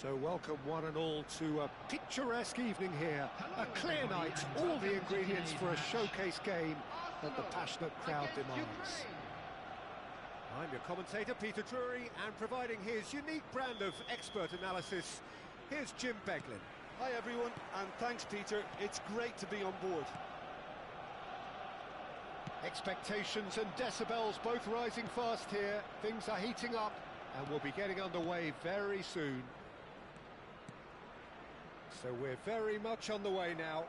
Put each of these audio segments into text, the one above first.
So welcome one and all to a picturesque evening here. A clear night, all the ingredients for a showcase game that the passionate crowd demands. I'm your commentator, Peter Drury, and providing his unique brand of expert analysis, here's Jim Beglin. Hi everyone, and thanks Peter, it's great to be on board. Expectations and decibels both rising fast here. Things are heating up and we'll be getting underway very soon. So we're very much on the way now.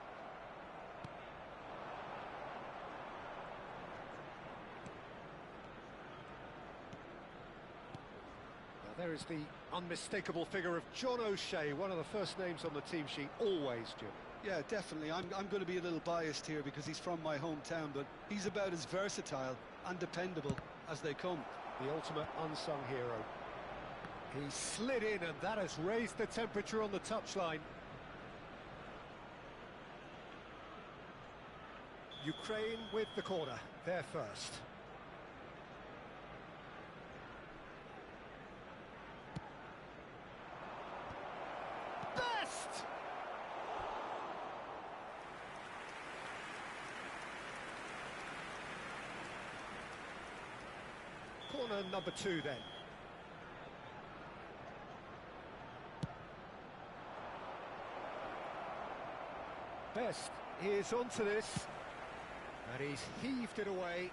Now there is the unmistakable figure of John O'Shea, one of the first names on the team sheet, always, Jim. Yeah, definitely. I'm going to be a little biased here because he's from my hometown, but he's about as versatile and dependable as they come. The ultimate unsung hero. He slid in and that has raised the temperature on the touchline. Ukraine with the corner, they're first. Best! Corner number 2 then. Best is onto this. And he's heaved it away.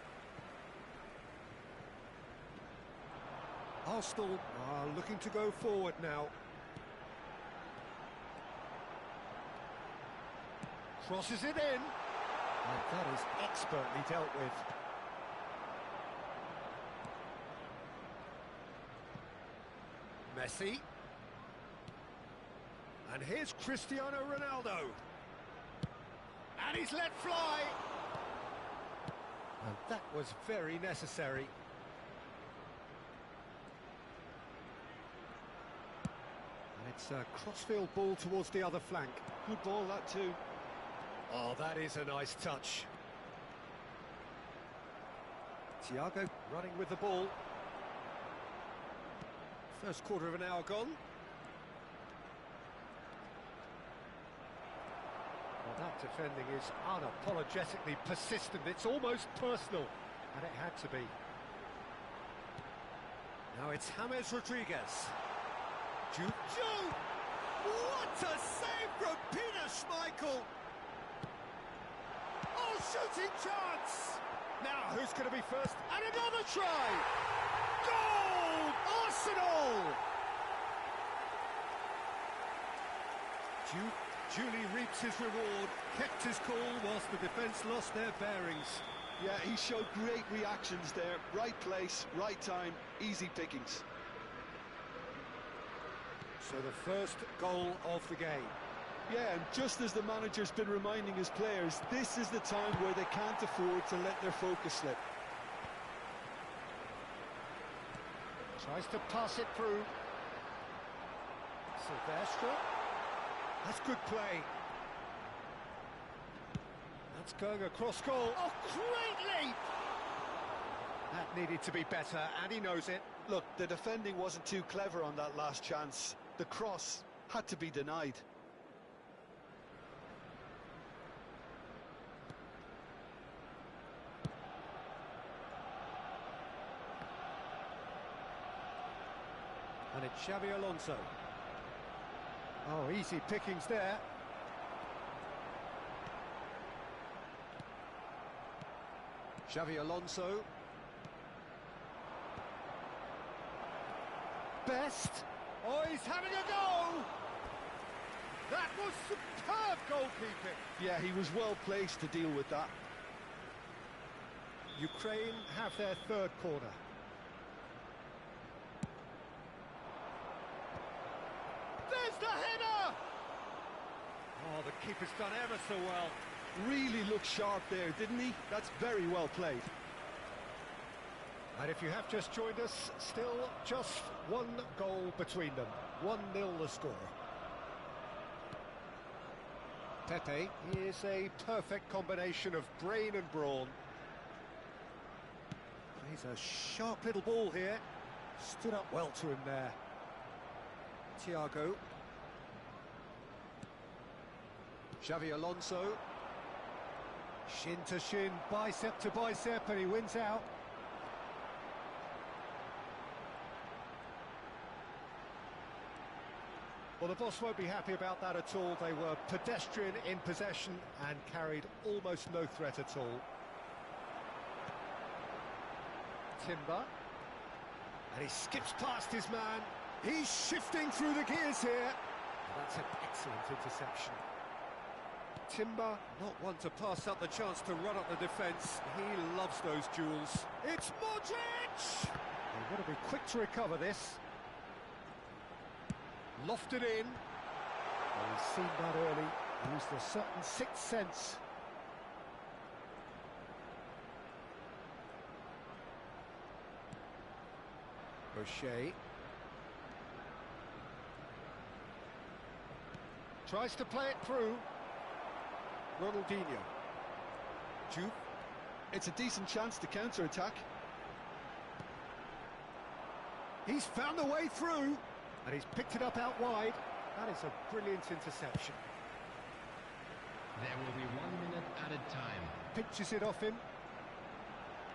Arsenal are looking to go forward now. Crosses it in. And that is expertly dealt with. Messi. And here's Cristiano Ronaldo. And he's let fly. And that was very necessary. And it's a crossfield ball towards the other flank. Good ball, that too. Oh, that is a nice touch. Thiago running with the ball. First quarter of an hour gone. Well, that defending is unapologetically persistent. It's almost personal, and it had to be. Now it's James Rodriguez. Juju! What a save from Peter Schmeichel! Oh, shooting chance! Now, who's going to be first? And another try! Goal! Arsenal! Julie reaps his reward, kept his cool whilst the defence lost their bearings. Yeah, he showed great reactions there. Right place, right time, easy pickings. So the first goal of the game. Yeah, and just as the manager's been reminding his players, this is the time where they can't afford to let their focus slip. Tries to pass it through. Silvestre. That's good play. That's going across goal. Oh, great leap! That needed to be better, and he knows it. Look, the defending wasn't too clever on that last chance. The cross had to be denied. And it's Xabi Alonso. Oh, easy pickings there. Xabi Alonso. Best. Oh, he's having a go! That was superb goalkeeping. Yeah, he was well placed to deal with that. Ukraine have their third corner. There's the header! Oh, the keeper's done ever so well. Really looked sharp there, didn't he? That's very well played. And if you have just joined us, still just one goal between them. 1-0 the score. Pepe is a perfect combination of brain and brawn. Plays a sharp little ball here. Stood up well to him there. Thiago. Xavi Alonso. Shin to shin, bicep to bicep, and he wins out. Well, the boss won't be happy about that at all. They were pedestrian in possession and carried almost no threat at all. Timber. And he skips past his man. He's shifting through the gears here. That's an excellent interception. Timber, not one to pass up the chance to run up the defence. He loves those duels. It's Modric! They've got to be quick to recover this. Lofted in. Well, he's seen that early. Used a certain sixth sense. O'Shea. Tries to play it through. Ronaldinho. Juve. It's a decent chance to counter-attack. He's found a way through. And he's picked it up out wide. That is a brilliant interception. There will be 1 minute added time. Pinches it off him.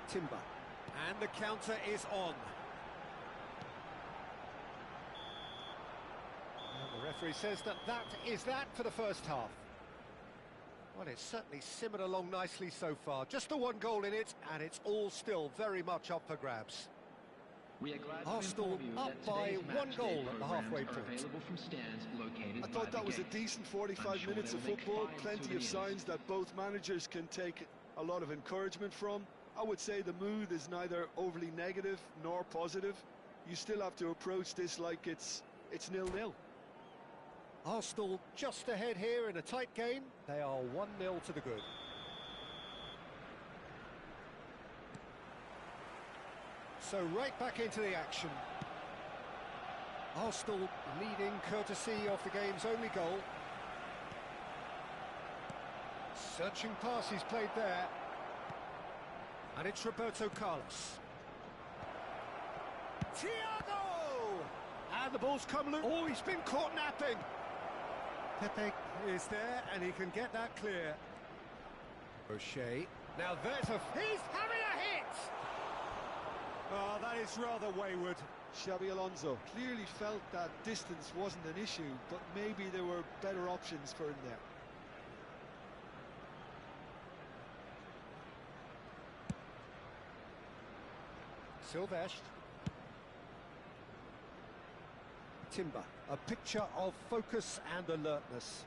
Timber. And the counter is on. And the referee says that is that for the first half. Well, it's certainly simmered along nicely so far. Just the one goal in it, and it's all still very much up for grabs. We are glad Arsenal to inform you up that by today's one match goal day at the programs halfway are point. available from stands located I thought by that was the a gate. decent 45 I'm sure minutes they of will make football, fine plenty of souvenirs. signs that both managers can take a lot of encouragement from. I would say the mood is neither overly negative nor positive. You still have to approach this like it's 0-0. Arsenal just ahead here in a tight game. They are 1-0 to the good. So right back into the action. Arsenal leading courtesy of the game's only goal. Searching pass he's played there. And it's Roberto Carlos. Thiago! And the ball's come loose. Oh, he's been caught napping. Pepe is there and he can get that clear. O'Shea. Now there's he's having a hit! Oh, that is rather wayward. Xabi Alonso clearly felt that distance wasn't an issue, but maybe there were better options for him there. Silvestre. Timber, a picture of focus and alertness.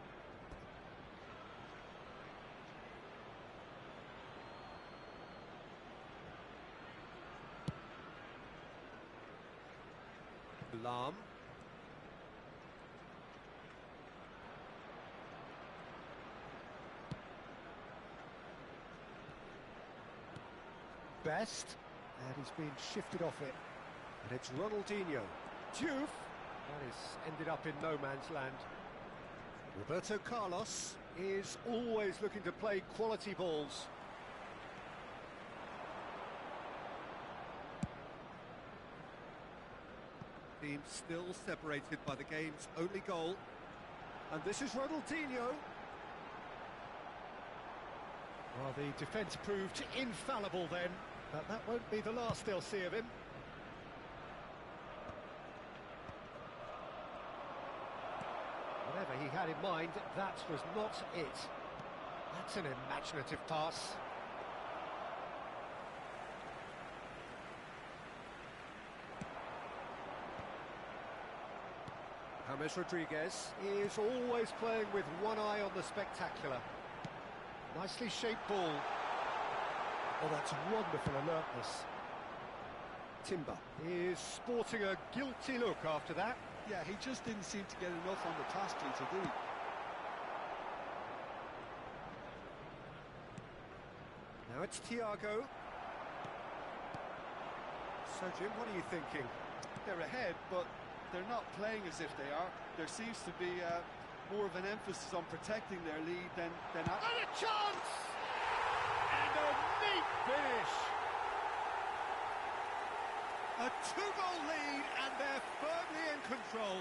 Lahm. Best, and he's been shifted off it. And it's Ronaldinho. Juve. That is ended up in no man's land. Roberto Carlos is always looking to play quality balls. Team still separated by the game's only goal. And this is Ronaldinho. Well, the defence proved infallible then, but that won't be the last they'll see of him. Whatever he had in mind, that was not it. That's an imaginative pass. James Rodriguez is always playing with one eye on the spectacular. Nicely shaped ball. Oh, that's wonderful alertness. Timber is sporting a guilty look after that. Yeah, he just didn't seem to get enough on the task sheet, did he? Now it's Thiago. So, Jim, what are you thinking? They're ahead, but they're not playing as if they are. There seems to be more of an emphasis on protecting their lead than And a chance! And a neat finish! A two-goal lead, and they're firmly in control.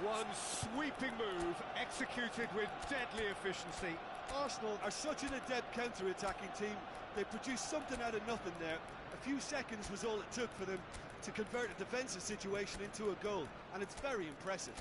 One sweeping move, executed with deadly efficiency. Arsenal are such an adept counter-attacking team. They produced something out of nothing there. A few seconds was all it took for them to convert a defensive situation into a goal, and it's very impressive.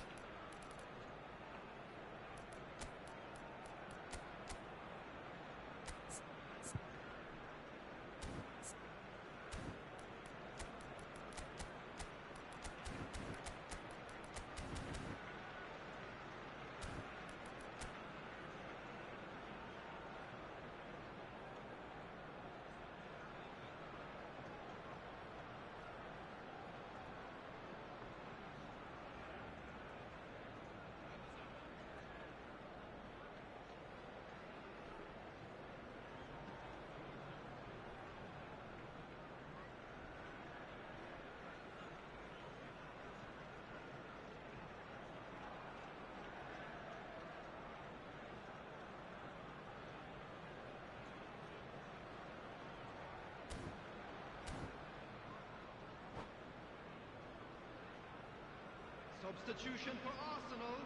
Substitution for Arsenal,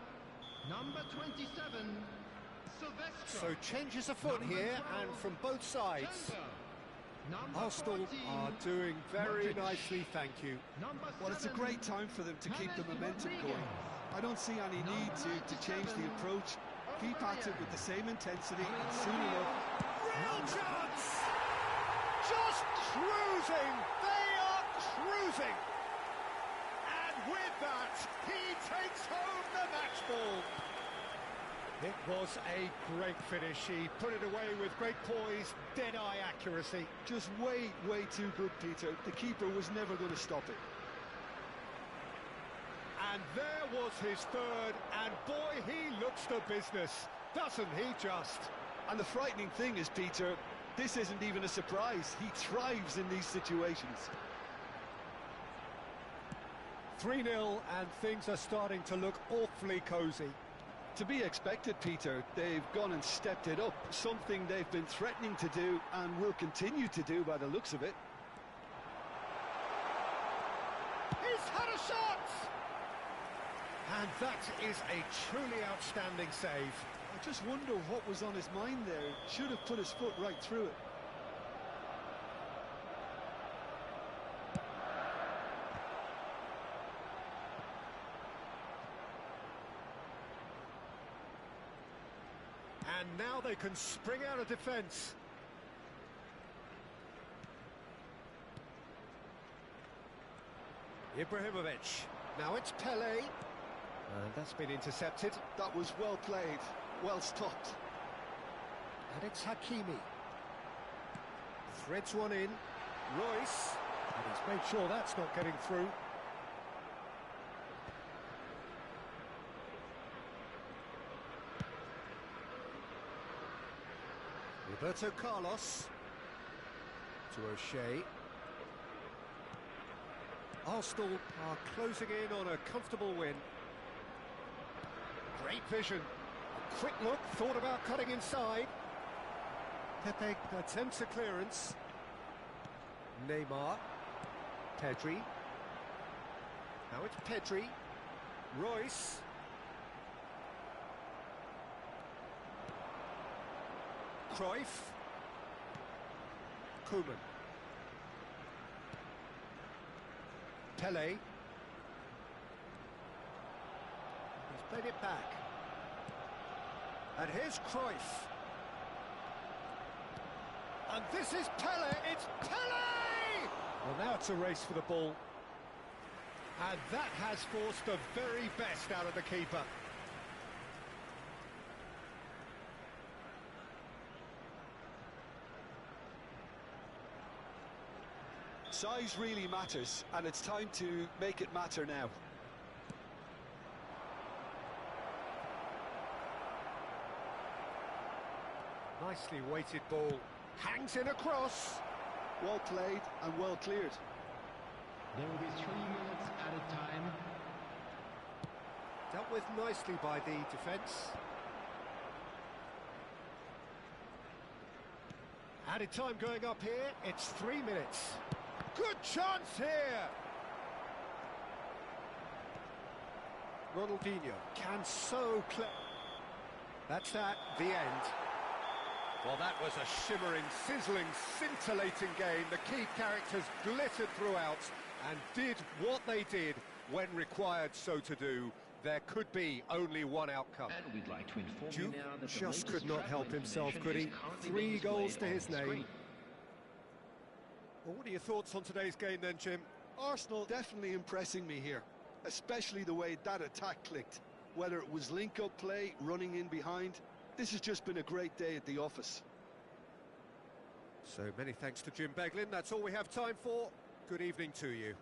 number 27, Silvestre. So changes afoot here, and from both sides. Arsenal are doing very nicely, thank you. Well, it's a great time for them to keep the momentum going. I don't see any need to change the approach. Keep at it with the same intensity, and soon enough... Real chance! Just cruising! They are cruising! And with that, he takes home the match ball. It was a great finish. He put it away with great poise, dead-eye accuracy. Just way too good, Peter. The keeper was never going to stop it. And there was his third, and boy, he looks the business, doesn't he just? And the frightening thing is, Peter, this isn't even a surprise. He thrives in these situations. 3-0, and things are starting to look awfully cosy. To be expected, Peter. They've gone and stepped it up, something they've been threatening to do and will continue to do by the looks of it. He's had a shot! And that is a truly outstanding save. I just wonder what was on his mind there. Should have put his foot right through it. And now they can spring out of defence. Ibrahimovic. Now it's Pele. And that's been intercepted. That was well played, well stopped. And it's Hakimi. Threads one in. Royce. And he's made sure that's not getting through. Roberto Carlos to O'Shea. Arsenal are closing in on a comfortable win. Great vision. A quick look, thought about cutting inside. Pepe attempts a clearance. Neymar. Pedri. Now it's Pedri. Royce. Cruyff. Koeman. Pele. He's played it back. And here's Cruyff. And this is Pele. It's Pele! Well, now it's a race for the ball. And that has forced the very best out of the keeper. Size really matters, and it's time to make it matter now. Nicely weighted ball. Hangs in across. Well played and well cleared. There will be 3 minutes added time. Dealt with nicely by the defence. Added time going up here. It's 3 minutes. Good chance here! Ronaldinho can so clear. That's that, the end. Well, that was a shimmering, sizzling, scintillating game. The key characters glittered throughout and did what they did when required so to do. There could be only one outcome. And we'd like to inform you Duke now that the just latest could not help travel himself, information could he? is currently 3 being goals to displayed his on the name. screen. Well, what are your thoughts on today's game then, Jim? Arsenal definitely impressing me here, especially the way that attack clicked. Whether it was link-up play, running in behind, this has just been a great day at the office. So many thanks to Jim Beglin. That's all we have time for. Good evening to you.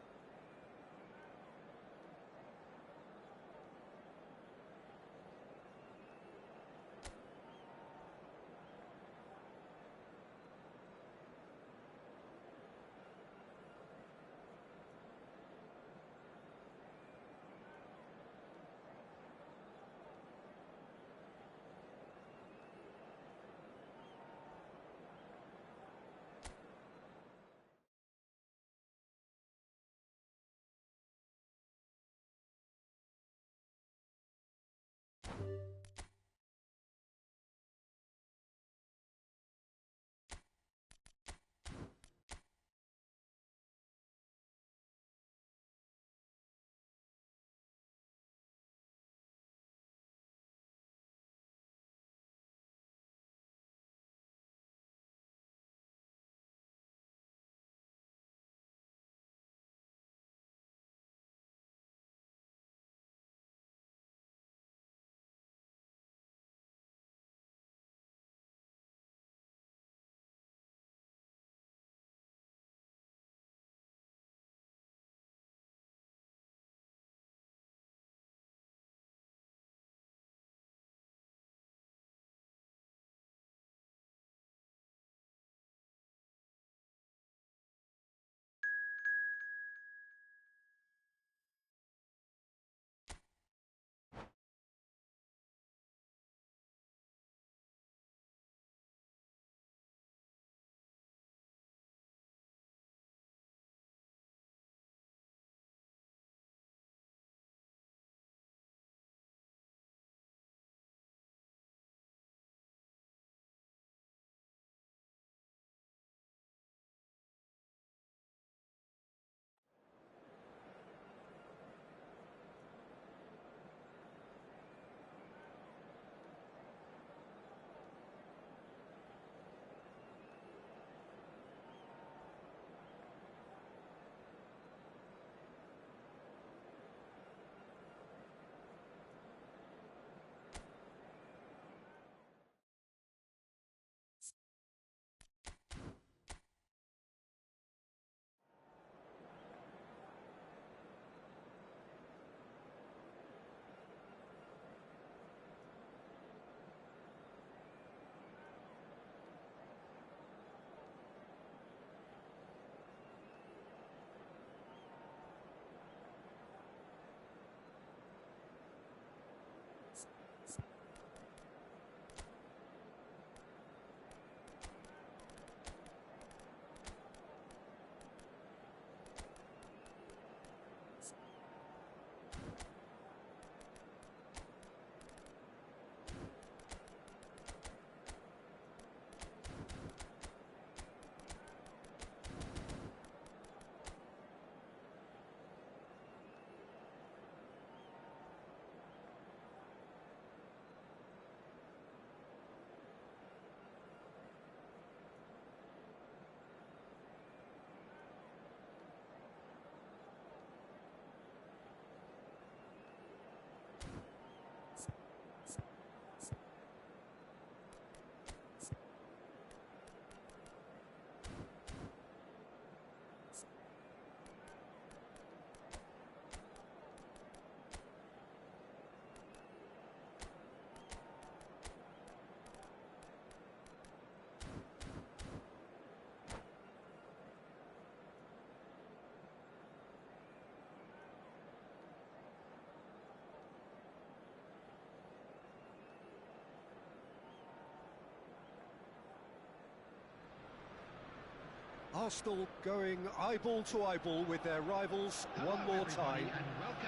Arsenal going eyeball to eyeball with their rivals one more time.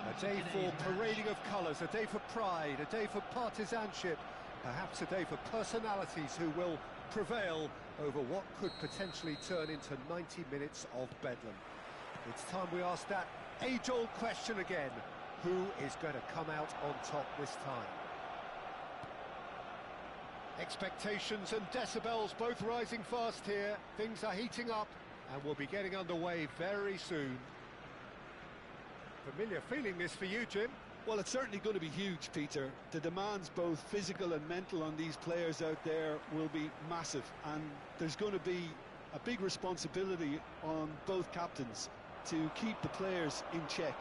A day for parading of colours, a day for pride, a day for partisanship, perhaps a day for personalities who will prevail over what could potentially turn into 90 minutes of bedlam. It's time we ask that age-old question again. Who is going to come out on top this time? Expectations and decibels both rising fast here. Things are heating up and we'll be getting underway very soon. Familiar feeling this for you, Jim? Well, it's certainly going to be huge, Peter. The demands, both physical and mental, on these players out there will be massive, and there's going to be a big responsibility on both captains to keep the players in check.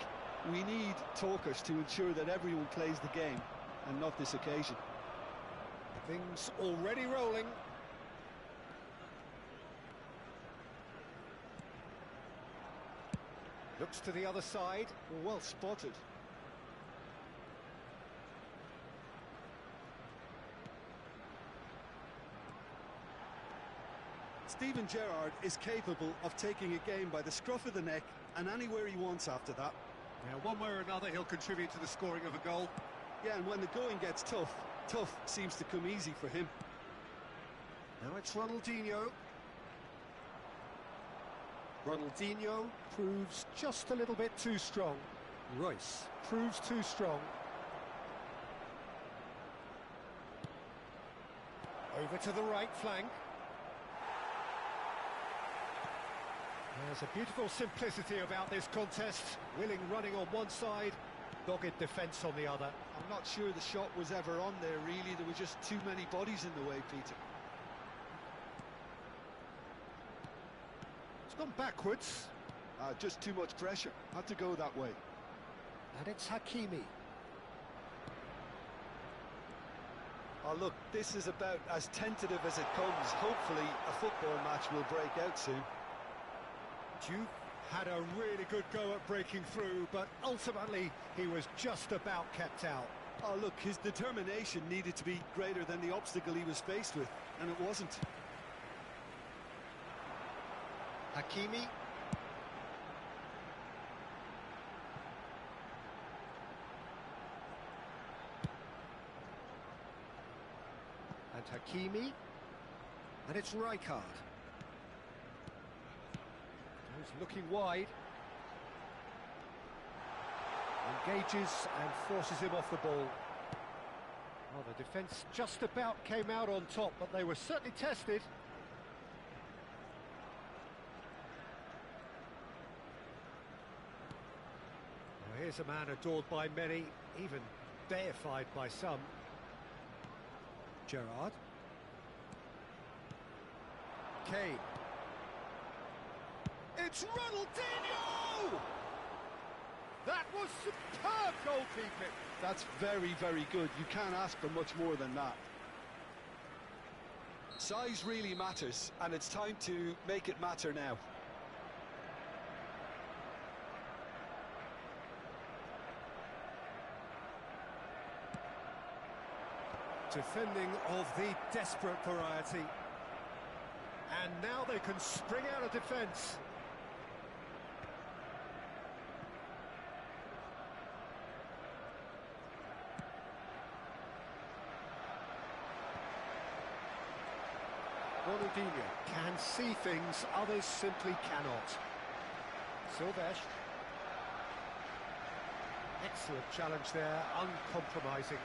We need talkers to ensure that everyone plays the game, and not this occasion. Things already rolling. Looks to the other side. Well spotted. Steven Gerrard is capable of taking a game by the scruff of the neck and anywhere he wants after that. Yeah, one way or another he'll contribute to the scoring of a goal. Yeah, and when the going gets tough, tough seems to come easy for him. Now it's Ronaldinho. Ronaldinho proves just a little bit too strong. Royce proves too strong. Over to the right flank. There's a beautiful simplicity about this contest. Willing running on one side, dogged defence on the other. I'm not sure the shot was ever on there, really. There were just too many bodies in the way, Peter. It's gone backwards. Just too much pressure. Had to go that way. And it's Hakimi. Oh, look, this is about as tentative as it comes. Hopefully, a football match will break out soon. Juve had a really good go at breaking through, but ultimately he was just about kept out. Oh, look, his determination needed to be greater than the obstacle he was faced with, and it wasn't. Hakimi. And Hakimi. And it's Rijkaard. He's looking wide. Engages and forces him off the ball. Well, the defence just about came out on top, but they were certainly tested. Well, here's a man adored by many, even deified by some. Gerrard. Kane. It's Ronaldinho! That was superb goalkeeping. That's very, very good. You can't ask for much more than that. Size really matters, and it's time to make it matter now. Defending of the desperate variety. And now they can spring out of defence. Ronaldinho can see things others simply cannot. Silvesh. Excellent challenge there, uncompromising.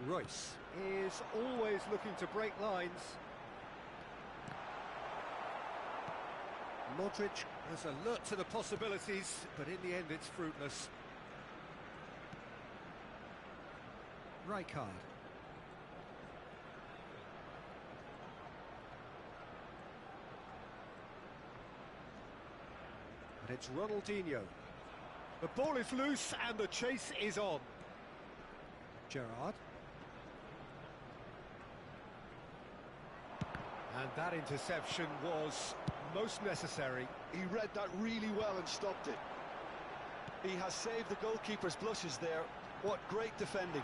Royce is always looking to break lines. Modric is alert to the possibilities, but in the end it's fruitless. Rijkaard. And it's Ronaldinho. The ball is loose and the chase is on. Gerrard. And that interception was most necessary. He read that really well and stopped it. He has saved the goalkeeper's blushes there. What great defending.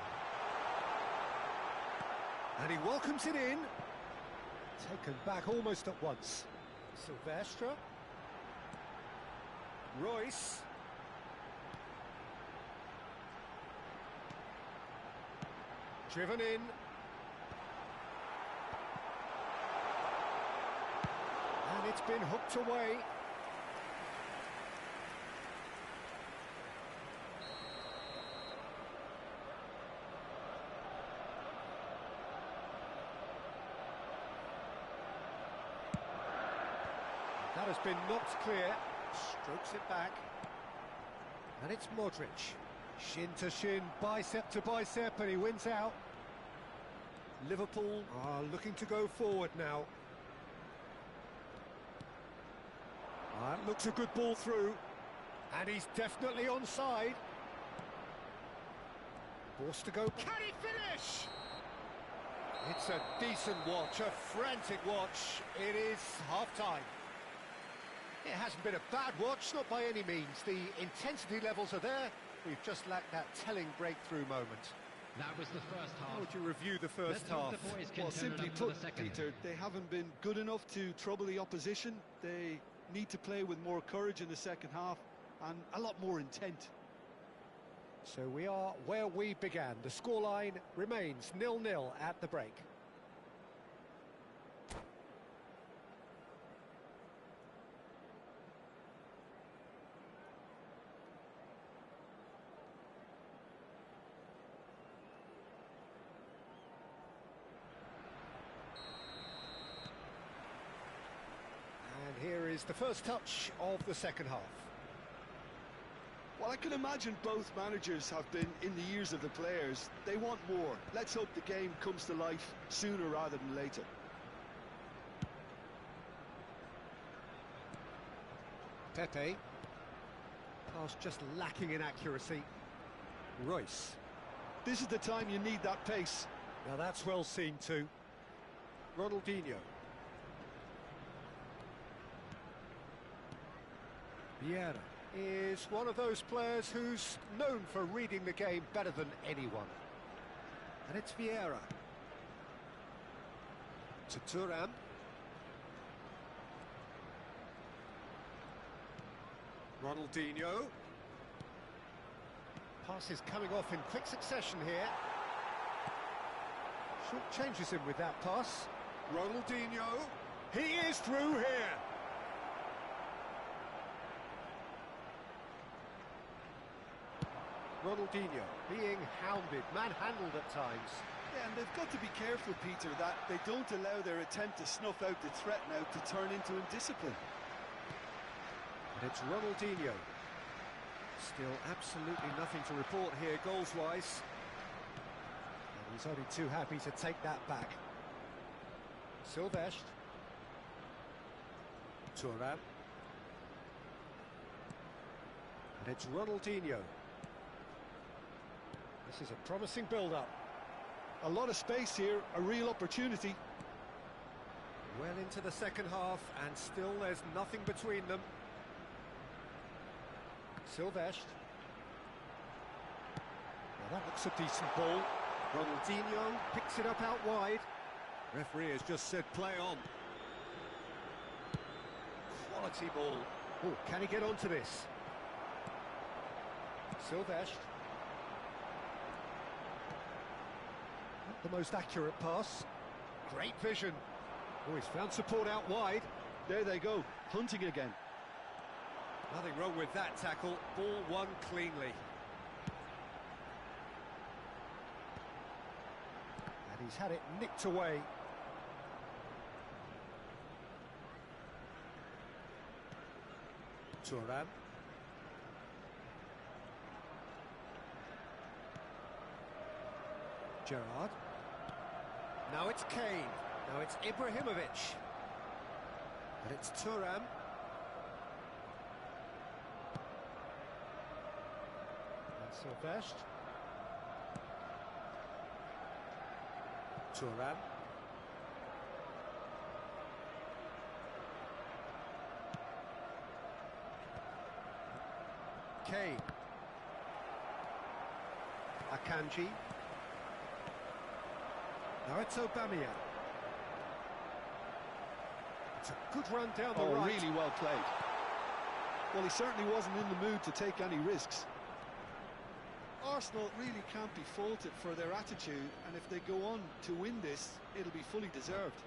And he welcomes it in. Taken back almost at once. Silvestre. Royce. Driven in. And it's been hooked away. That has been knocked clear. Strokes it back. And it's Modric. Shin to shin, bicep to bicep, and he wins out. Liverpool are looking to go forward now. That looks a good ball through. And he's definitely onside. Forced to go. Can he finish? It's a decent watch, a frantic watch. It is half-time. It hasn't been a bad watch, not by any means. The intensity levels are there. We've just lacked that telling breakthrough moment. That was the first half. How would you review the first half? Well, simply put, Peter, they haven't been good enough to trouble the opposition. They need to play with more courage in the second half and a lot more intent. So we are where we began. The scoreline remains 0-0 at the break. And here is the first touch of the second half. Well, I can imagine both managers have been in the ears of the players. They want more. Let's hope the game comes to life sooner rather than later. Pepe. Pass just lacking in accuracy. Royce. This is the time you need that pace. Now that's well seen too. Ronaldinho. Vieira is one of those players who's known for reading the game better than anyone. And it's Vieira. To Thuram. Ronaldinho. Passes coming off in quick succession here. Short changes him with that pass. Ronaldinho. He is through here. Ronaldinho being hounded, manhandled at times. Yeah, and they've got to be careful, Peter, that they don't allow their attempt to snuff out the threat now to turn into indiscipline. And it's Ronaldinho. Still absolutely nothing to report here goals-wise. And he's only too happy to take that back. Silvestre. Thuram. And it's Ronaldinho. This is a promising build-up. A lot of space here, a real opportunity. Well into the second half, and still there's nothing between them. Silvestre. Well, that looks a decent ball. Ronaldinho picks it up out wide. Referee has just said play on. Quality ball. Oh, can he get onto this? Silvestre. Not the most accurate pass. Great vision. Oh, he's found support out wide. There they go, hunting again. Nothing wrong with that tackle. Ball won cleanly. And he's had it nicked away. Thuram. Gerrard. Now it's Kane. Now it's Ibrahimovic. And it's Thuram. And Silvestre. Thuram. Kane. Akanji. Now it's Aubameyang. It's a good run down the right. Really well played. Well, he certainly wasn't in the mood to take any risks. Arsenal really can't be faulted for their attitude, and if they go on to win this, it'll be fully deserved.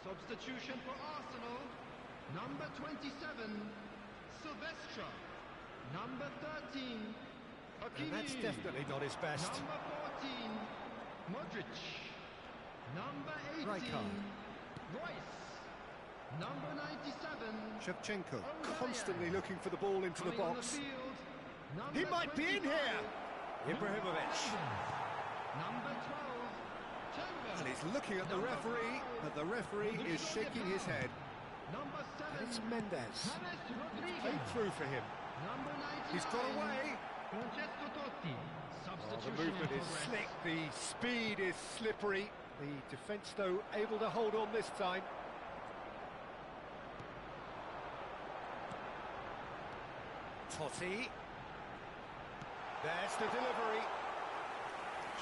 Substitution for Arsenal. Number 27, Silvestre. Number 13, Hakimi. And that's definitely not his best. Number 14, Modric. Number 18, Rijkaard. Royce. Number 97, Shevchenko Aubameyang. constantly looking for the ball into the Coming on box. field, He number might be in 25, here. Ibrahimovic. Number 12, Timber. And he's looking at the referee, but the referee is shaking his head. Number 7, And it's Mendes. James Rodriguez. Played through for him. Number 99, He's got away. Francesco Totti. Oh, Substitution the movement in is progress. slick, the speed is slippery. The defence, though, able to hold on this time. Totti. There's the delivery.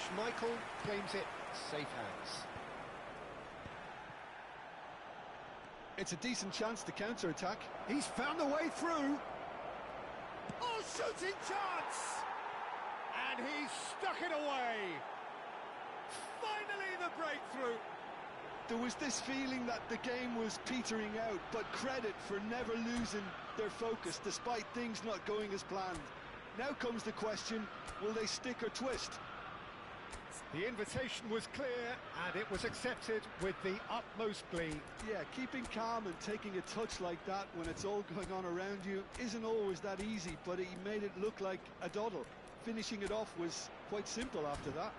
Schmeichel claims it. Safe hands. It's a decent chance to counter-attack. He's found a way through. Oh, shooting chance! And he's stuck it away. Finally the breakthrough. There was this feeling that the game was petering out, but credit for never losing their focus despite things not going as planned. Now comes the question, will they stick or twist? The invitation was clear and it was accepted with the utmost glee. Yeah, keeping calm and taking a touch like that when it's all going on around you isn't always that easy, but he made it look like a doddle. Finishing it off was quite simple after that.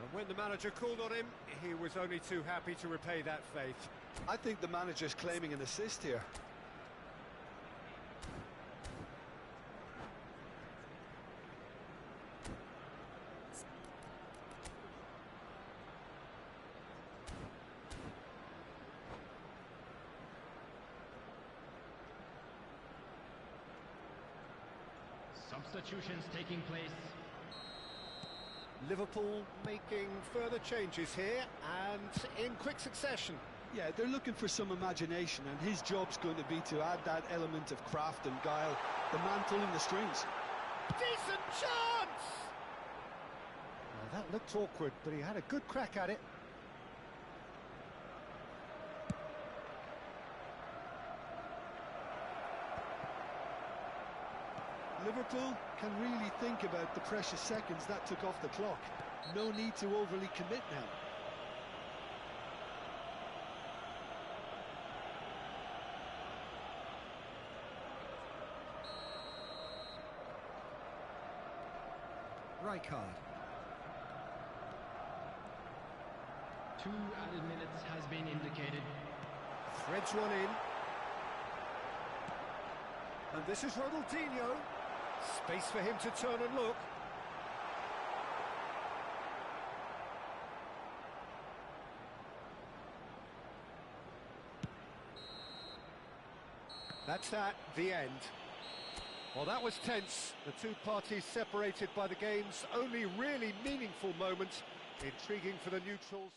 And when the manager called on him, he was only too happy to repay that faith. I think the manager's claiming an assist here. Substitutions taking place. Liverpool making further changes here and in quick succession. Yeah, they're looking for some imagination, and his job's going to be to add that element of craft and guile, the man pulling the strings. Decent chance! Well, that looked awkward, but he had a good crack at it. Liverpool can really think about the precious seconds that took off the clock. No need to overly commit now. Rijkaard. 2 added minutes has been indicated. Threads one in. And this is Ronaldinho. Space for him to turn and look. That's that, the end. Well, that was tense. The two parties separated by the game's only really meaningful moment. Intriguing for the neutrals.